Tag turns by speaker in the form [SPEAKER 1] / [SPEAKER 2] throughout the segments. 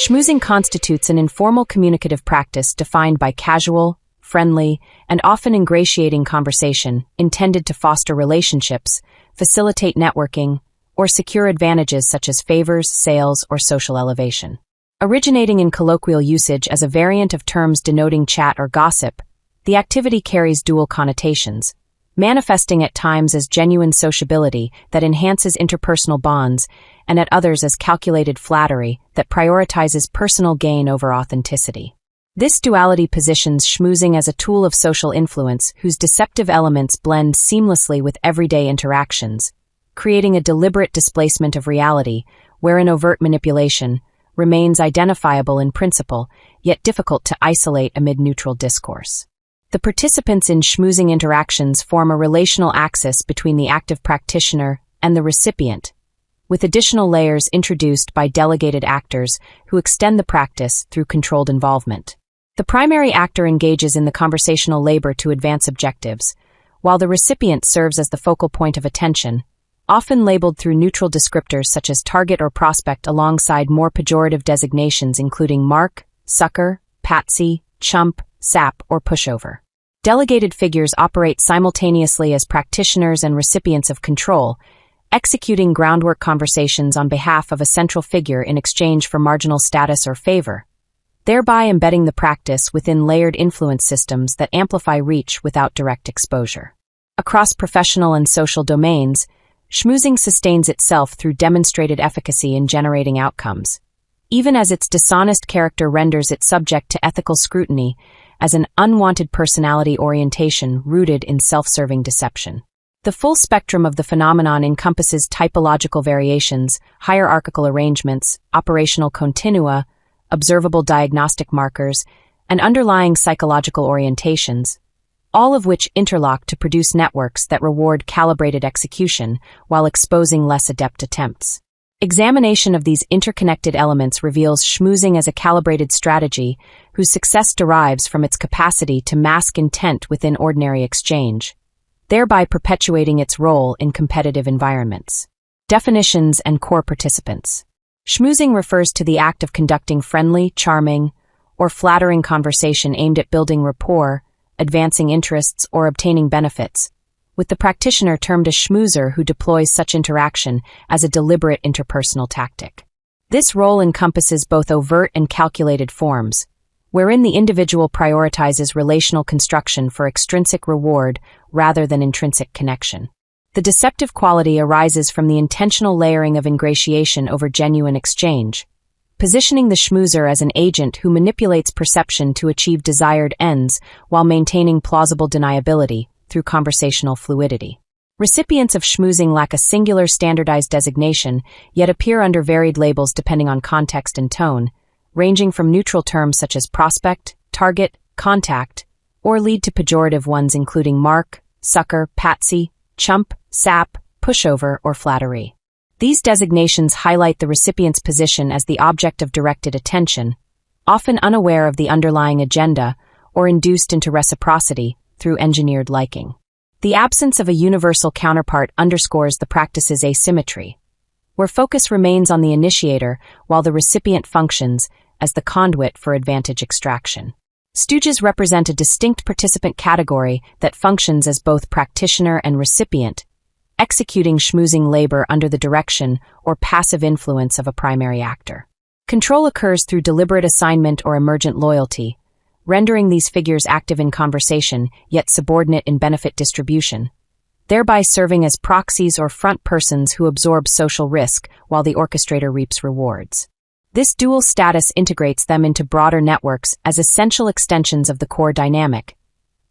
[SPEAKER 1] Schmoozing constitutes an informal communicative practice defined by casual, friendly, and often ingratiating conversation intended to foster relationships, facilitate networking, or secure advantages such as favors, sales, or social elevation. Originating in colloquial usage as a variant of terms denoting chat or gossip, the activity carries dual connotations, manifesting at times as genuine sociability that enhances interpersonal bonds and at others as calculated flattery that prioritizes personal gain over authenticity. This duality positions schmoozing as a tool of social influence whose deceptive elements blend seamlessly with everyday interactions, creating a deliberate displacement of reality wherein overt manipulation remains identifiable in principle, yet difficult to isolate amid neutral discourse. The participants in schmoozing interactions form a relational axis between the active practitioner and the recipient, with additional layers introduced by delegated actors who extend the practice through controlled involvement. The primary actor engages in the conversational labor to advance objectives, while the recipient serves as the focal point of attention, often labeled through neutral descriptors such as target or prospect alongside more pejorative designations including mark, sucker, patsy, chump, sap, or pushover. Delegated figures operate simultaneously as practitioners and recipients of control, executing groundwork conversations on behalf of a central figure in exchange for marginal status or favor, thereby embedding the practice within layered influence systems that amplify reach without direct exposure. Across professional and social domains, schmoozing sustains itself through demonstrated efficacy in generating outcomes, even as its dishonest character renders it subject to ethical scrutiny as an unwanted personality orientation rooted in self-serving deception. The full spectrum of the phenomenon encompasses typological variations, hierarchical arrangements, operational continua, observable diagnostic markers, and underlying psychological orientations, all of which interlock to produce networks that reward calibrated execution while exposing less adept attempts. Examination of these interconnected elements reveals schmoozing as a calibrated strategy whose success derives from its capacity to mask intent within ordinary exchange, thereby perpetuating its role in competitive environments. Definitions and core participants. Schmoozing refers to the act of conducting friendly, charming, or flattering conversation aimed at building rapport, advancing interests, or obtaining benefits, with the practitioner termed a schmoozer who deploys such interaction as a deliberate interpersonal tactic. This role encompasses both overt and calculated forms, wherein the individual prioritizes relational construction for extrinsic reward rather than intrinsic connection. The deceptive quality arises from the intentional layering of ingratiation over genuine exchange, positioning the schmoozer as an agent who manipulates perception to achieve desired ends while maintaining plausible deniability through conversational fluidity. Recipients of schmoozing lack a singular standardized designation, yet appear under varied labels depending on context and tone, ranging from neutral terms such as prospect, target, contact, or lead to pejorative ones including mark, sucker, patsy, chump, sap, pushover, or flattery. These designations highlight the recipient's position as the object of directed attention, often unaware of the underlying agenda or induced into reciprocity through engineered liking. The absence of a universal counterpart underscores the practice's asymmetry, where focus remains on the initiator while the recipient functions as the conduit for advantage extraction. Stooges represent a distinct participant category that functions as both practitioner and recipient, executing schmoozing labor under the direction or passive influence of a primary actor. Control occurs through deliberate assignment or emergent loyalty, rendering these figures active in conversation yet subordinate in benefit distribution, thereby serving as proxies or front persons who absorb social risk while the orchestrator reaps rewards. This dual status integrates them into broader networks as essential extensions of the core dynamic,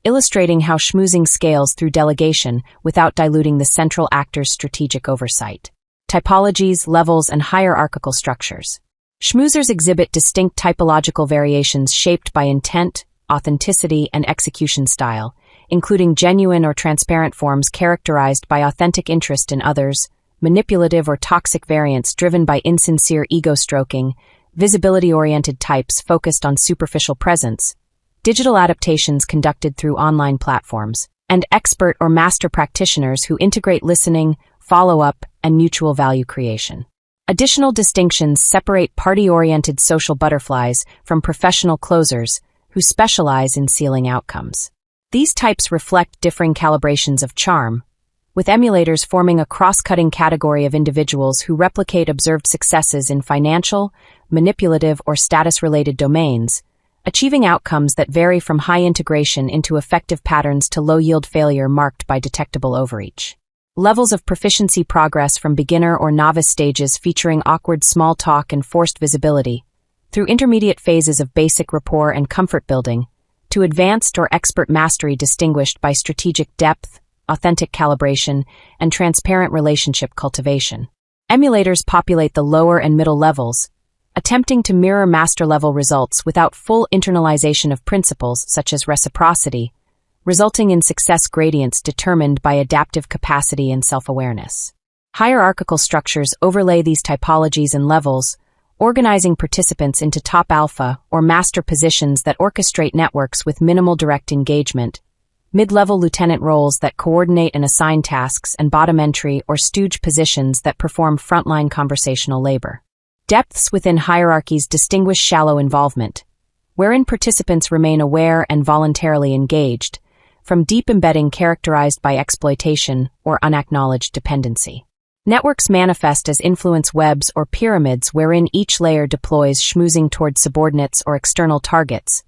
[SPEAKER 1] illustrating how schmoozing scales through delegation without diluting the central actor's strategic oversight. Typologies, levels, and hierarchical structures. Schmoozers exhibit distinct typological variations shaped by intent, authenticity, and execution style, including genuine or transparent forms characterized by authentic interest in others, manipulative or toxic variants driven by insincere ego-stroking, visibility-oriented types focused on superficial presence, digital adaptations conducted through online platforms, and expert or master practitioners who integrate listening, follow-up, and mutual value creation. Additional distinctions separate party-oriented social butterflies from professional closers who specialize in sealing outcomes. These types reflect differing calibrations of charm, with emulators forming a cross-cutting category of individuals who replicate observed successes in financial, manipulative, or status-related domains, achieving outcomes that vary from high integration into effective patterns to low-yield failure marked by detectable overreach. Levels of proficiency progress from beginner or novice stages featuring awkward small talk and forced visibility, through intermediate phases of basic rapport and comfort building, to advanced or expert mastery distinguished by strategic depth, authentic calibration, and transparent relationship cultivation. Emulators populate the lower and middle levels, attempting to mirror master-level results without full internalization of principles such as reciprocity, resulting in success gradients determined by adaptive capacity and self-awareness. Hierarchical structures overlay these typologies and levels, organizing participants into top alpha or master positions that orchestrate networks with minimal direct engagement, mid-level lieutenant roles that coordinate and assign tasks, and bottom entry or stooge positions that perform frontline conversational labor. Depths within hierarchies distinguish shallow involvement, wherein participants remain aware and voluntarily engaged, from deep embedding characterized by exploitation or unacknowledged dependency. Networks manifest as influence webs or pyramids wherein each layer deploys schmoozing toward subordinates or external targets,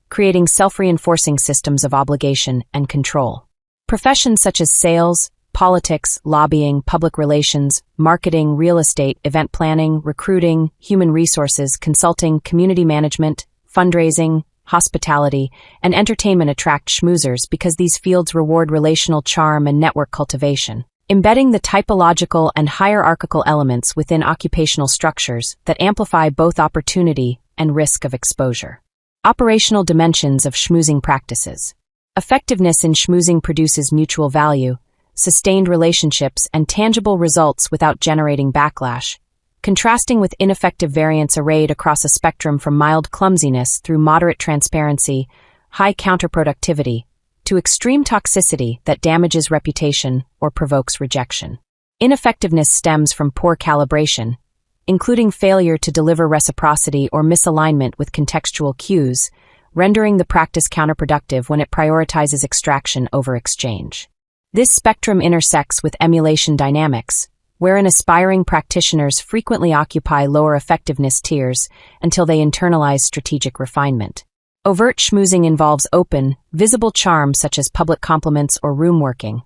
[SPEAKER 1] creating self-reinforcing systems of obligation and control. Professions such as sales, politics, lobbying, public relations, marketing, real estate, event planning, recruiting, human resources, consulting, community management, fundraising, hospitality, and entertainment attract schmoozers because these fields reward relational charm and network cultivation, embedding the typological and hierarchical elements within occupational structures that amplify both opportunity and risk of exposure. Operational dimensions of schmoozing practices. Effectiveness in schmoozing produces mutual value, sustained relationships, and tangible results without generating backlash, contrasting with ineffective variance arrayed across a spectrum from mild clumsiness through moderate transparency, high counterproductivity, to extreme toxicity that damages reputation or provokes rejection. Ineffectiveness stems from poor calibration, including failure to deliver reciprocity or misalignment with contextual cues, rendering the practice counterproductive when it prioritizes extraction over exchange. This spectrum intersects with emulation dynamics, wherein aspiring practitioners frequently occupy lower effectiveness tiers until they internalize strategic refinement. Overt schmoozing involves open, visible charm such as public compliments or room working,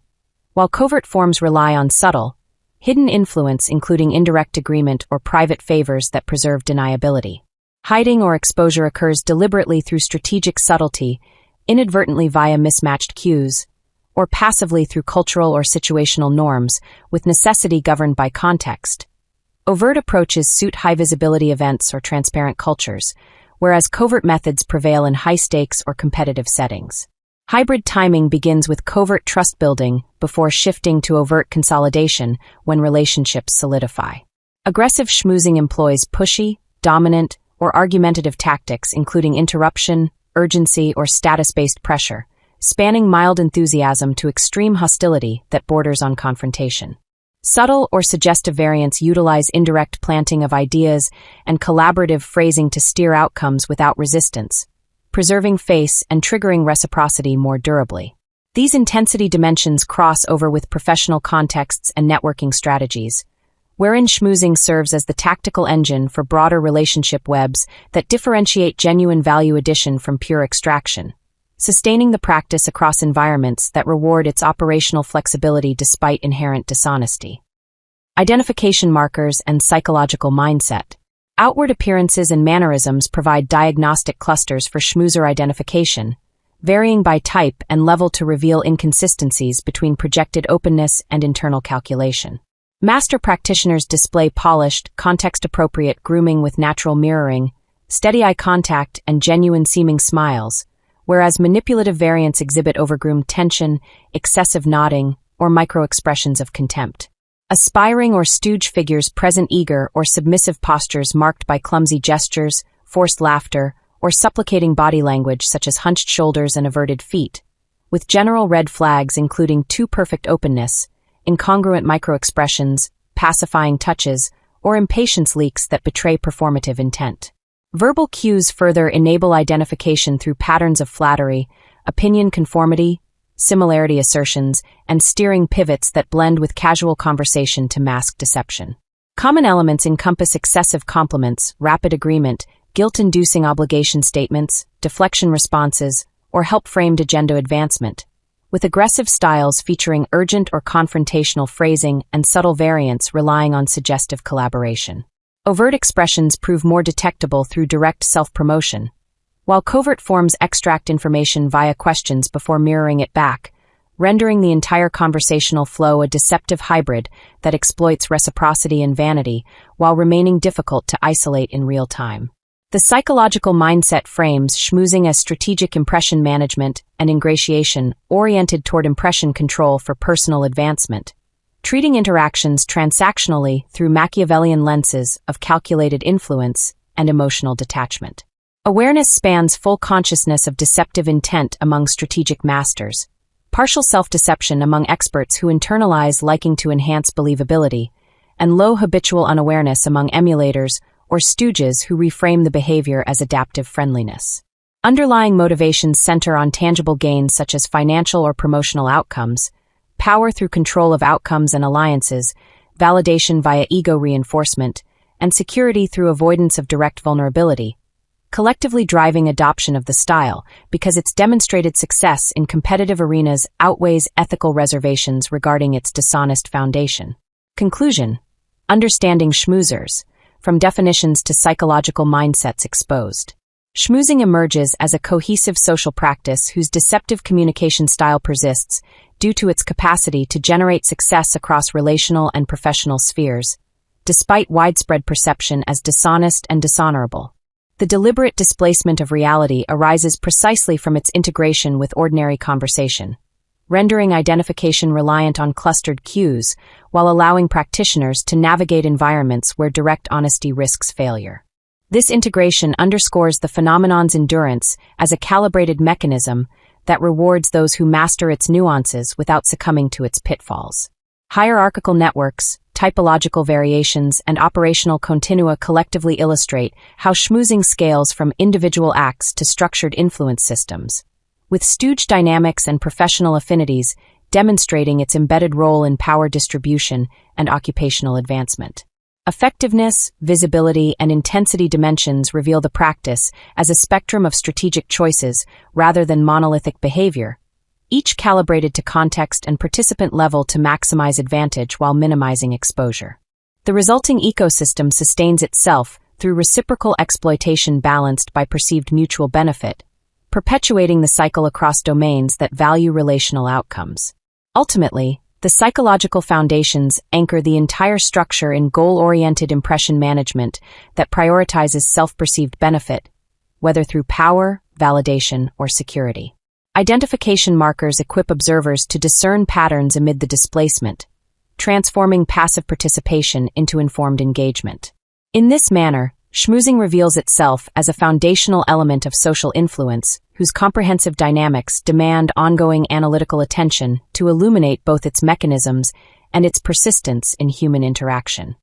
[SPEAKER 1] while covert forms rely on subtle, hidden influence including indirect agreement or private favors that preserve deniability. Hiding or exposure occurs deliberately through strategic subtlety, inadvertently via mismatched cues, or passively through cultural or situational norms, with necessity governed by context. Overt approaches suit high-visibility events or transparent cultures, whereas covert methods prevail in high-stakes or competitive settings. Hybrid timing begins with covert trust-building before shifting to overt consolidation when relationships solidify. Aggressive schmoozing employs pushy, dominant, or argumentative tactics including interruption, urgency, or status-based pressure, spanning mild enthusiasm to extreme hostility that borders on confrontation. Subtle or suggestive variants utilize indirect planting of ideas and collaborative phrasing to steer outcomes without resistance, preserving face and triggering reciprocity more durably. These intensity dimensions cross over with professional contexts and networking strategies, wherein schmoozing serves as the tactical engine for broader relationship webs that differentiate genuine value addition from pure extraction, sustaining the practice across environments that reward its operational flexibility despite inherent dishonesty. Identification markers and psychological mindset. Outward appearances and mannerisms provide diagnostic clusters for schmoozer identification, varying by type and level to reveal inconsistencies between projected openness and internal calculation. Master practitioners display polished, context-appropriate grooming with natural mirroring, steady eye contact, and genuine-seeming smiles, whereas manipulative variants exhibit overgroomed tension, excessive nodding, or micro-expressions of contempt. Aspiring or stooge figures present eager or submissive postures marked by clumsy gestures, forced laughter, or supplicating body language such as hunched shoulders and averted feet, with general red flags including too perfect openness, incongruent micro-expressions, pacifying touches, or impatience leaks that betray performative intent. Verbal cues further enable identification through patterns of flattery, opinion conformity, similarity assertions, and steering pivots that blend with casual conversation to mask deception. Common elements encompass excessive compliments, rapid agreement, guilt-inducing obligation statements, deflection responses, or help-framed agenda advancement, with aggressive styles featuring urgent or confrontational phrasing and subtle variants relying on suggestive collaboration. Overt expressions prove more detectable through direct self-promotion, while covert forms extract information via questions before mirroring it back, rendering the entire conversational flow a deceptive hybrid that exploits reciprocity and vanity while remaining difficult to isolate in real time. The psychological mindset frames schmoozing as strategic impression management and ingratiation oriented toward impression control for personal advancement, treating interactions transactionally through Machiavellian lenses of calculated influence and emotional detachment. Awareness spans full consciousness of deceptive intent among strategic masters, partial self-deception among experts who internalize liking to enhance believability, and low habitual unawareness among emulators or stooges who reframe the behavior as adaptive friendliness. Underlying motivations center on tangible gains such as financial or promotional outcomes, power through control of outcomes and alliances, validation via ego reinforcement, and security through avoidance of direct vulnerability, collectively driving adoption of the style because its demonstrated success in competitive arenas outweighs ethical reservations regarding its dishonest foundation. Conclusion: understanding schmoozers, from definitions to psychological mindsets exposed. Schmoozing emerges as a cohesive social practice whose deceptive communication style persists due to its capacity to generate success across relational and professional spheres, despite widespread perception as dishonest and dishonorable. The deliberate displacement of reality arises precisely from its integration with ordinary conversation, rendering identification reliant on clustered cues while allowing practitioners to navigate environments where direct honesty risks failure. This integration underscores the phenomenon's endurance as a calibrated mechanism that rewards those who master its nuances without succumbing to its pitfalls. Hierarchical networks, typological variations, and operational continua collectively illustrate how schmoozing scales from individual acts to structured influence systems, with stooge dynamics and professional affinities demonstrating its embedded role in power distribution and occupational advancement. Effectiveness, visibility, and intensity dimensions reveal the practice as a spectrum of strategic choices rather than monolithic behavior, each calibrated to context and participant level to maximize advantage while minimizing exposure. The resulting ecosystem sustains itself through reciprocal exploitation balanced by perceived mutual benefit, perpetuating the cycle across domains that value relational outcomes. Ultimately, the psychological foundations anchor the entire structure in goal-oriented impression management that prioritizes self-perceived benefit, whether through power, validation, or security. Identification markers equip observers to discern patterns amid the displacement, transforming passive participation into informed engagement. In this manner, schmoozing reveals itself as a foundational element of social influence whose comprehensive dynamics demand ongoing analytical attention to illuminate both its mechanisms and its persistence in human interaction.